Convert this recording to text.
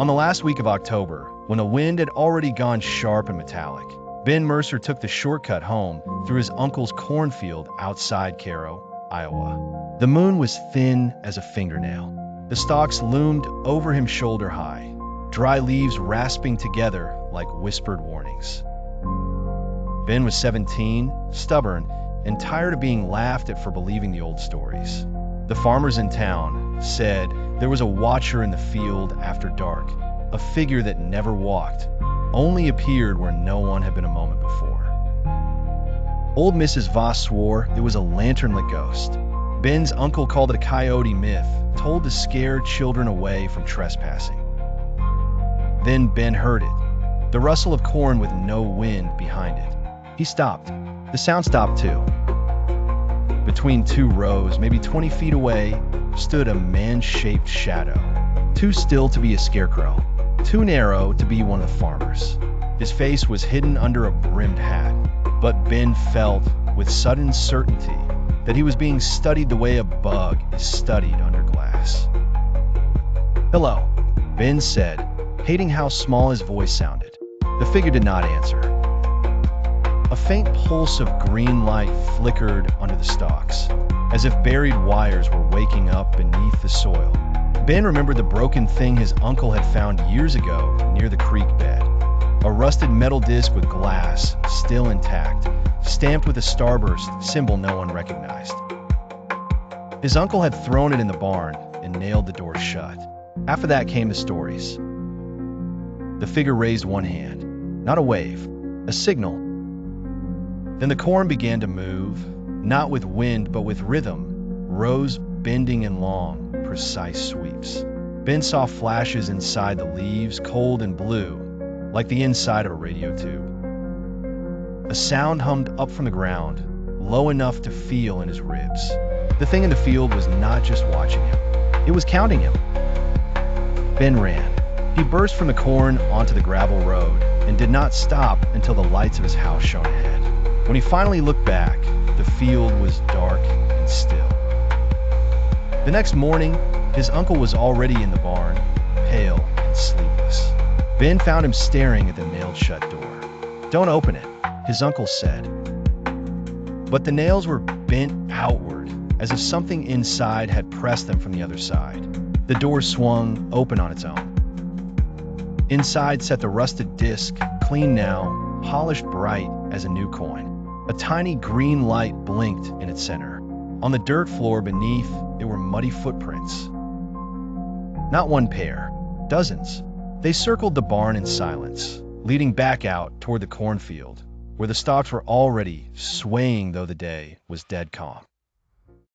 On the last week of October, when the wind had already gone sharp and metallic, Ben Mercer took the shortcut home through his uncle's cornfield outside Cairo, Iowa. The moon was thin as a fingernail. The stalks loomed over him shoulder high, dry leaves rasping together like whispered warnings. Ben was 17, stubborn, and tired of being laughed at for believing the old stories. The farmers in town said there was a watcher in the field after dark, a figure that never walked, only appeared where no one had been a moment before. Old Mrs. Voss swore it was a lantern-lit ghost. Ben's uncle called it a coyote myth, told to scare children away from trespassing. Then Ben heard it, the rustle of corn with no wind behind it. He stopped. The sound stopped too. Between two rows, maybe 20 feet away, stood a man-shaped shadow, too still to be a scarecrow, too narrow to be one of the farmers. His face was hidden under a brimmed hat, but Ben felt with sudden certainty that he was being studied the way a bug is studied under glass. "Hello," Ben said, hating how small his voice sounded. The figure did not answer. A faint pulse of green light flickered under the stalks, as if buried wires were waking up beneath the soil. Ben remembered the broken thing his uncle had found years ago near the creek bed. A rusted metal disc with glass, still intact, stamped with a starburst symbol no one recognized. His uncle had thrown it in the barn and nailed the door shut. After that came the stories. The figure raised one hand, not a wave, a signal. Then the corn began to move, not with wind but with rhythm, rows bending in long, precise sweeps. Ben saw flashes inside the leaves, cold and blue, like the inside of a radio tube. A sound hummed up from the ground, low enough to feel in his ribs. The thing in the field was not just watching him, it was counting him. Ben ran. He burst from the corn onto the gravel road and did not stop until the lights of his house shone ahead. When he finally looked back, the field was dark and still. The next morning, his uncle was already in the barn, pale and sleepless. Ben found him staring at the nailed-shut door. "Don't open it," his uncle said. But the nails were bent outward, as if something inside had pressed them from the other side. The door swung open on its own. Inside sat the rusted disc, clean now, polished bright as a new coin. A tiny green light blinked in its center. On the dirt floor beneath, there were muddy footprints. Not one pair, dozens. They circled the barn in silence, leading back out toward the cornfield, where the stalks were already swaying though the day was dead calm.